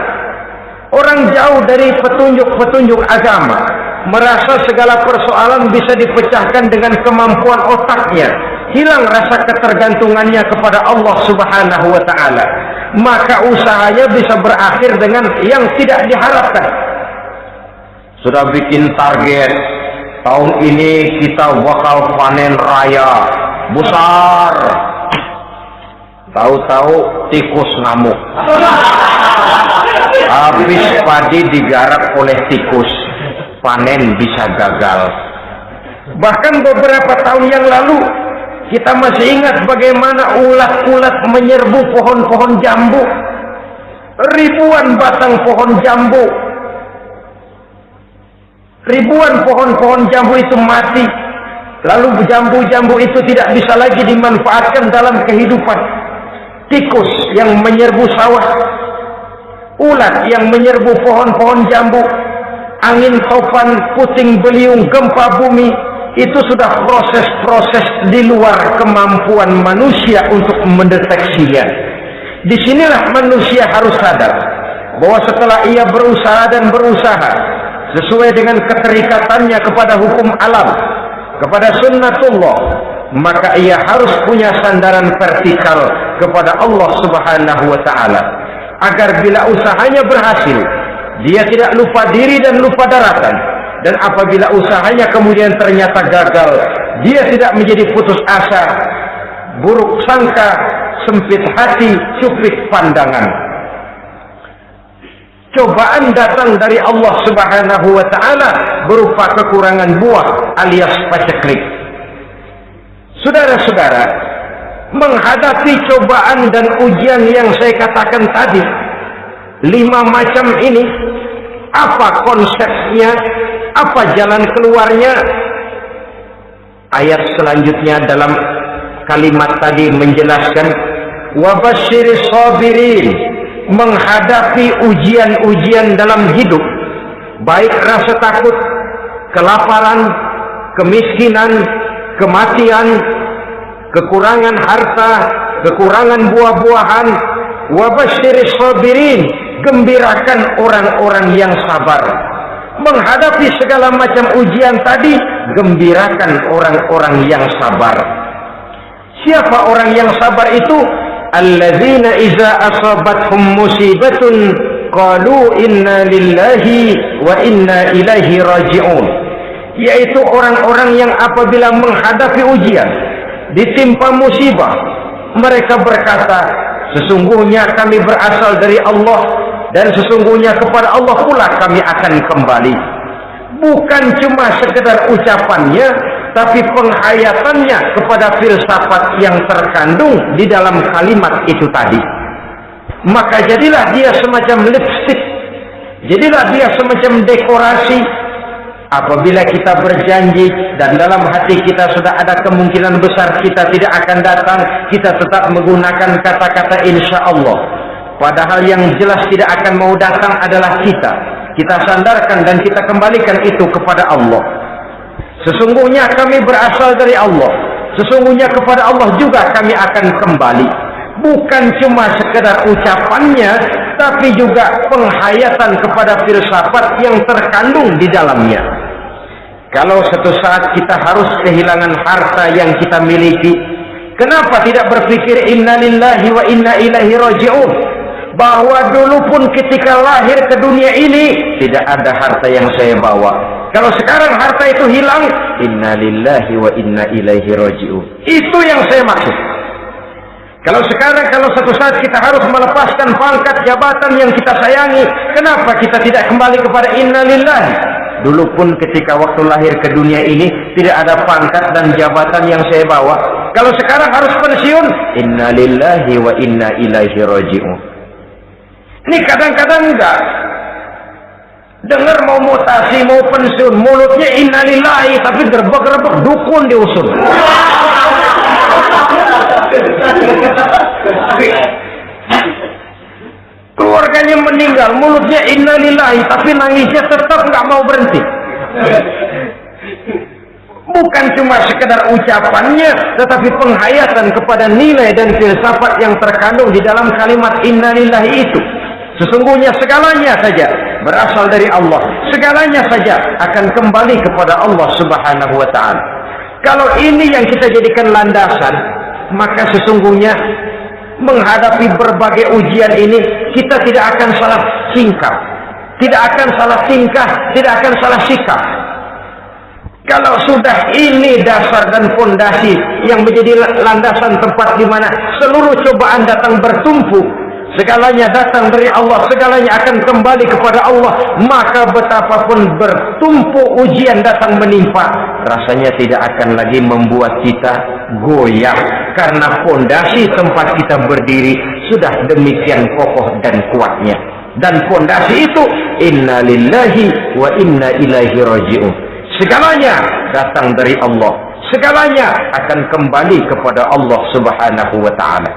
Orang jauh dari petunjuk-petunjuk agama, merasa segala persoalan bisa dipecahkan dengan kemampuan otaknya, hilang rasa ketergantungannya kepada Allah Subhanahu wa taala. Maka usahanya bisa berakhir dengan yang tidak diharapkan. Sudah bikin target, tahun ini kita bakal panen raya besar. Tahu-tahu tikus ngamuk. Habis padi digarap oleh tikus, panen bisa gagal. Bahkan beberapa tahun yang lalu kita masih ingat bagaimana ulat-ulat menyerbu pohon-pohon jambu. Ribuan batang pohon jambu, ribuan pohon-pohon jambu itu mati. Lalu jambu-jambu itu tidak bisa lagi dimanfaatkan dalam kehidupan. Tikus yang menyerbu sawah, ulat yang menyerbu pohon-pohon jambu, angin topan, puting beliung, gempa bumi, itu sudah proses-proses di luar kemampuan manusia untuk mendeteksinya. Disinilah manusia harus sadar bahwa setelah ia berusaha dan berusaha sesuai dengan keterikatannya kepada hukum alam, kepada sunnatullah, maka ia harus punya sandaran vertikal kepada Allah Subhanahu wa taala, agar bila usahanya berhasil, dia tidak lupa diri dan lupa daratan. Dan apabila usahanya kemudian ternyata gagal, dia tidak menjadi putus asa, buruk sangka, sempit hati, sempit pandangan. cobaan datang dari Allah Subhanahu wa ta'ala berupa kekurangan buah alias paceklik. Saudara-saudara, menghadapi cobaan dan ujian yang saya katakan tadi, 5 macam ini, apa konsepnya, apa jalan keluarnya? Ayat selanjutnya dalam kalimat tadi menjelaskan, wabasyiris sabirin, menghadapi ujian-ujian dalam hidup, baik rasa takut, kelaparan, kemiskinan, kematian, kekurangan harta, kekurangan buah-buahan. Wabasyiris sabirin, gembirakan orang-orang yang sabar. Menghadapi segala macam ujian tadi, gembirakan orang-orang yang sabar. Siapa orang yang sabar itu? Alladzina iza asabathum musibatun qalu inna lillahi wa inna ilaihi raji'un. Yaitu orang-orang yang apabila menghadapi ujian, ditimpa musibah, mereka berkata, sesungguhnya kami berasal dari Allah dan sesungguhnya kepada Allah pula kami akan kembali. Bukan cuma sekedar ucapannya, tapi penghayatannya kepada filsafat yang terkandung di dalam kalimat itu tadi. Maka jadilah dia semacam lipstick, jadilah dia semacam dekorasi. Apabila kita berjanji dan dalam hati kita sudah ada kemungkinan besar kita tidak akan datang, kita tetap menggunakan kata-kata insya Allah. Padahal yang jelas tidak akan mau datang adalah kita. Kita sandarkan dan kita kembalikan itu kepada Allah. Sesungguhnya kami berasal dari Allah. Sesungguhnya kepada Allah juga kami akan kembali. Bukan cuma sekedar ucapannya, tapi juga penghayatan kepada filsafat yang terkandung di dalamnya. Kalau suatu saat kita harus kehilangan harta yang kita miliki, kenapa tidak berpikir inna lillahi wa inna ilaihi raji'un? Bahwa dulu pun ketika lahir ke dunia ini tidak ada harta yang saya bawa. Kalau sekarang harta itu hilang, inna lillahi wa inna ilaihi raji'un. Itu yang saya maksud. Kalau sekarang, kalau suatu saat kita harus melepaskan pangkat jabatan yang kita sayangi, kenapa kita tidak kembali kepada inna lillahi? Dulu pun ketika waktu lahir ke dunia ini tidak ada pangkat dan jabatan yang saya bawa. Kalau sekarang harus pensiun, inna lillahi wa inna ilaihi raji'un. Ini kadang-kadang enggak dengar mau mutasi, mau pensiun, mulutnya innalillahi, tapi gerbek-gerbek dukun diusul. Keluarganya meninggal, mulutnya innalillahi, tapi nangisnya tetap nggak mau berhenti. Bukan cuma sekedar ucapannya, tetapi penghayatan kepada nilai dan filsafat yang terkandung di dalam kalimat innalillahi itu. Sesungguhnya segalanya saja berasal dari Allah. Segalanya saja akan kembali kepada Allah Subhanahu wa ta'ala. Kalau ini yang kita jadikan landasan, maka sesungguhnya menghadapi berbagai ujian ini kita tidak akan salah singkap, tidak akan salah tingkah, tidak akan salah sikap. Kalau sudah ini dasar dan fondasi yang menjadi landasan tempat di mana seluruh cobaan datang bertumpu, segalanya datang dari Allah, segalanya akan kembali kepada Allah, maka betapapun bertumpu ujian datang menimpa, rasanya tidak akan lagi membuat kita goyah, karena fondasi tempat kita berdiri sudah demikian kokoh dan kuatnya. Dan fondasi itu inna lillahi wa inna ilaihi raji'un. Segalanya datang dari Allah, segalanya akan kembali kepada Allah Subhanahu wa ta'ala.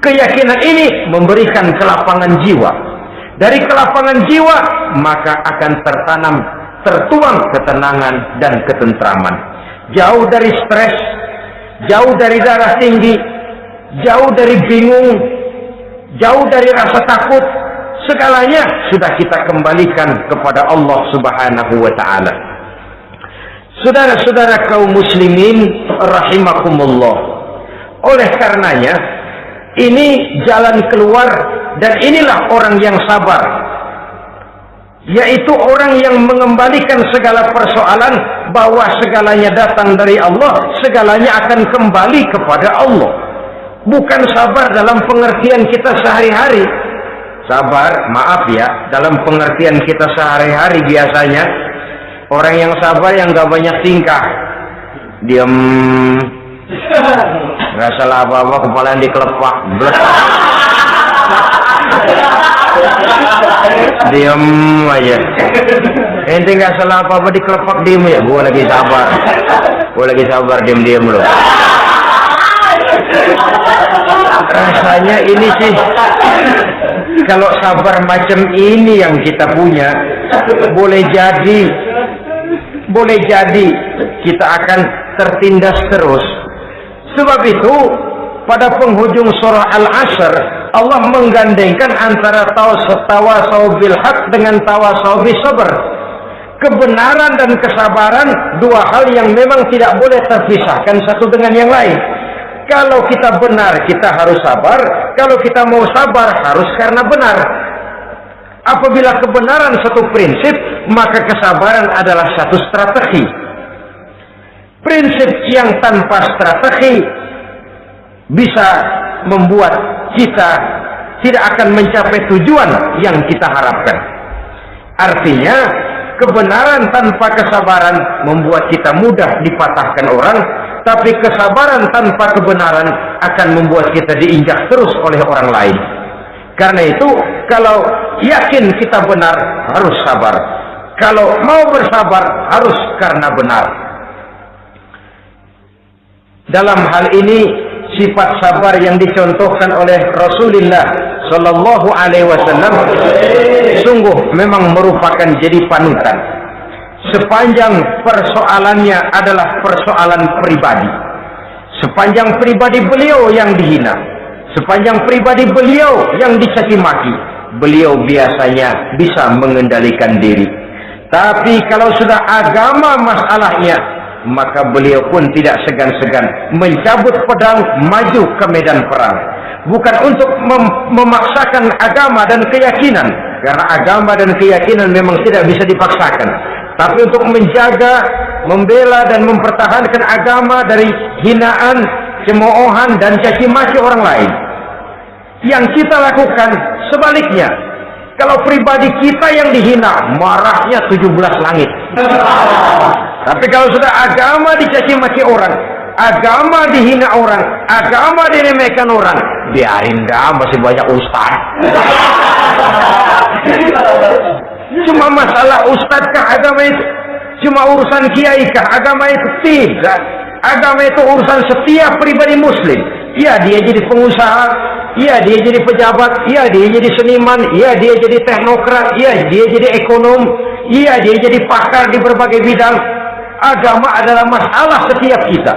Keyakinan ini memberikan kelapangan jiwa. Dari kelapangan jiwa maka akan tertuang ketenangan dan ketentraman. Jauh dari stres, jauh dari darah tinggi, jauh dari bingung, jauh dari rasa takut. Segalanya sudah kita kembalikan kepada Allah Subhanahu wa ta'ala. Saudara-saudara kaum muslimin rahimakumullah. Oleh karenanya ini jalan keluar, dan inilah orang yang sabar, yaitu orang yang mengembalikan segala persoalan bahwa segalanya datang dari Allah, segalanya akan kembali kepada Allah. Bukan sabar dalam pengertian kita sehari-hari. Sabar, maaf ya, dalam pengertian kita sehari-hari biasanya orang yang sabar yang gak banyak tingkah, diem, gak salah apa-apa, kepala yang dikelepak, diem aja. Ente gak salah apa-apa dikelepak, diem ya. Gua lagi sabar, diem loh. Rasanya ini sih, kalau sabar macam ini yang kita punya, boleh jadi kita akan tertindas terus. Sebab itu pada penghujung surah Al-Asr Allah menggandengkan antara tawasau bil haq dengan tawasau bis sabr. Kebenaran dan kesabaran dua hal yang memang tidak boleh terpisahkan satu dengan yang lain. Kalau kita benar, kita harus sabar. Kalau kita mau sabar, harus karena benar. Apabila kebenaran satu prinsip, maka kesabaran adalah satu strategi. Prinsip yang tanpa strategi bisa membuat kita tidak akan mencapai tujuan yang kita harapkan. Artinya, kebenaran tanpa kesabaran membuat kita mudah dipatahkan orang. Tapi kesabaran tanpa kebenaran akan membuat kita diinjak terus oleh orang lain. Karena itu, kalau yakin kita benar, harus sabar. Kalau mau bersabar, harus karena benar. Dalam hal ini, sifat sabar yang dicontohkan oleh Rasulullah Sallallahu Alaihi Wasallam sungguh memang merupakan jadi panutan. Sepanjang persoalannya adalah persoalan pribadi, sepanjang pribadi beliau yang dihina, sepanjang pribadi beliau yang dicaci maki, beliau biasanya bisa mengendalikan diri. Tapi kalau sudah agama masalahnya, maka beliau pun tidak segan-segan mencabut pedang, maju ke medan perang. Bukan untuk memaksakan agama dan keyakinan, karena agama dan keyakinan memang tidak bisa dipaksakan. Tapi untuk menjaga, membela dan mempertahankan agama dari hinaan, cemoohan dan caci maki orang lain. Yang kita lakukan sebaliknya. Kalau pribadi kita yang dihina, marahnya 17 langit. Tapi kalau sudah agama dicaci maki orang, agama dihina orang, agama diremehkan orang, biarin dah, masih banyak ustaz. Cuma masalah ustadzkah agama itu? Cuma urusan kiaikah agama itu? Tidak. Agama itu urusan setiap pribadi muslim. Ya, dia jadi pengusaha, ya dia jadi pejabat, ya dia jadi seniman, ya dia jadi teknokrat, ya dia jadi ekonom, ya dia jadi pakar di berbagai bidang. Agama adalah masalah setiap kita.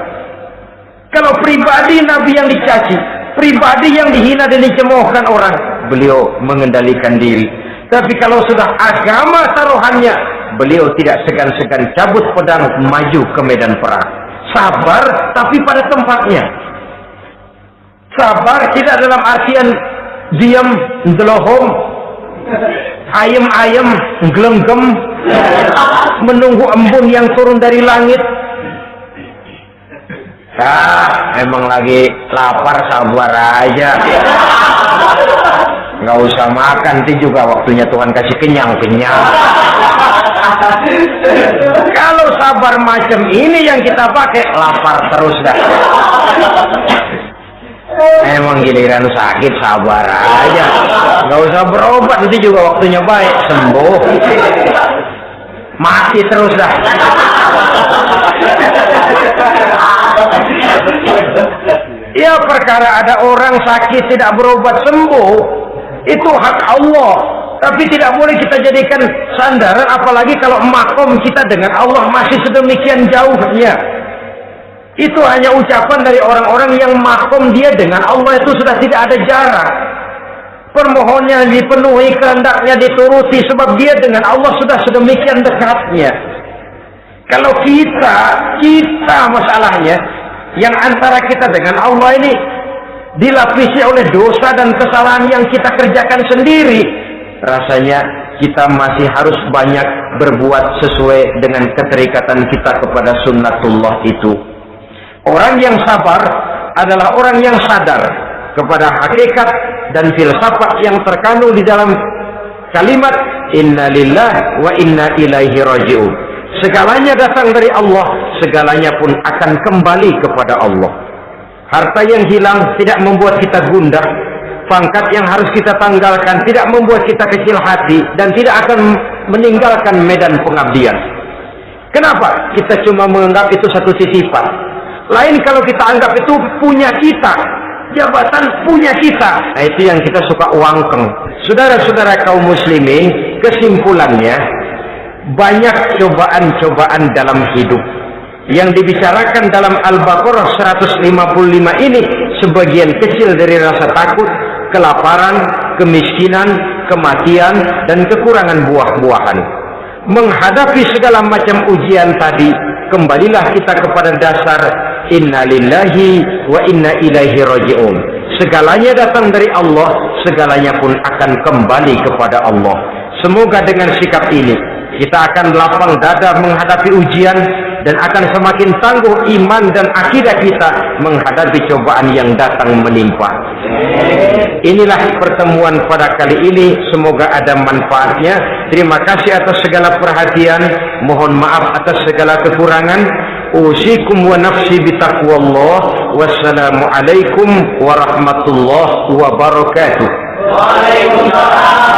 Kalau pribadi Nabi yang dicaci, pribadi yang dihina dan dicemoohkan orang, beliau mengendalikan diri. Tapi kalau sudah agama taruhannya, beliau tidak segan-segan cabut pedang, maju ke medan perang. Sabar, tapi pada tempatnya. Sabar tidak dalam artian diam, ndelohom, ayem-ayem, gelenggem, menunggu embun yang turun dari langit. Emang lagi lapar, sabar aja. Nggak usah makan, nanti juga waktunya Tuhan kasih kenyang-kenyang. Kalau sabar macam ini yang kita pakai, lapar terus dah. Emang giliran sakit, sabar aja. Nggak usah berobat, nanti juga waktunya baik, sembuh. Mati terus dah. Ya, perkara ada orang sakit tidak berobat sembuh, itu hak Allah. Tapi tidak boleh kita jadikan sandaran, apalagi kalau makom kita dengan Allah masih sedemikian jauhnya. Itu hanya ucapan dari orang-orang yang makom dia dengan Allah itu sudah tidak ada jarak. Permohonannya dipenuhi, kehendaknya dituruti, sebab dia dengan Allah sudah sedemikian dekatnya. Kalau kita masalahnya, yang antara kita dengan Allah ini dilapisi oleh dosa dan kesalahan yang kita kerjakan sendiri, rasanya kita masih harus banyak berbuat sesuai dengan keterikatan kita kepada sunnatullah itu. Orang yang sabar adalah orang yang sadar kepada hakikat dan filsafat yang terkandung di dalam kalimat inna lillahi wa inna ilaihi raji'un. Segalanya datang dari Allah, segalanya pun akan kembali kepada Allah. Harta yang hilang tidak membuat kita gundah, pangkat yang harus kita tanggalkan tidak membuat kita kecil hati, dan tidak akan meninggalkan medan pengabdian. Kenapa? Kita cuma menganggap itu satu titipan. Lain kalau kita anggap itu punya kita, jabatan punya kita. Nah, itu yang kita suka uangkeng. Saudara-saudara kaum muslimin, kesimpulannya banyak cobaan-cobaan dalam hidup. Yang dibicarakan dalam Al-Baqarah 155 ini sebagian kecil dari rasa takut, kelaparan, kemiskinan, kematian, dan kekurangan buah-buahan. Menghadapi segala macam ujian tadi, kembalilah kita kepada dasar inna lillahi wa inna ilaihi raji'un. Segalanya datang dari Allah, segalanya pun akan kembali kepada Allah. Semoga dengan sikap ini kita akan lapang dada menghadapi ujian, dan akan semakin tangguh iman dan akidah kita menghadapi cobaan yang datang menimpa. Inilah pertemuan pada kali ini, semoga ada manfaatnya. Terima kasih atas segala perhatian, mohon maaf atas segala kekurangan. Usikum wa nafsi bitaqwallah. Wassalamualaikum warahmatullahi wabarakatuh. Waalaikumsalam.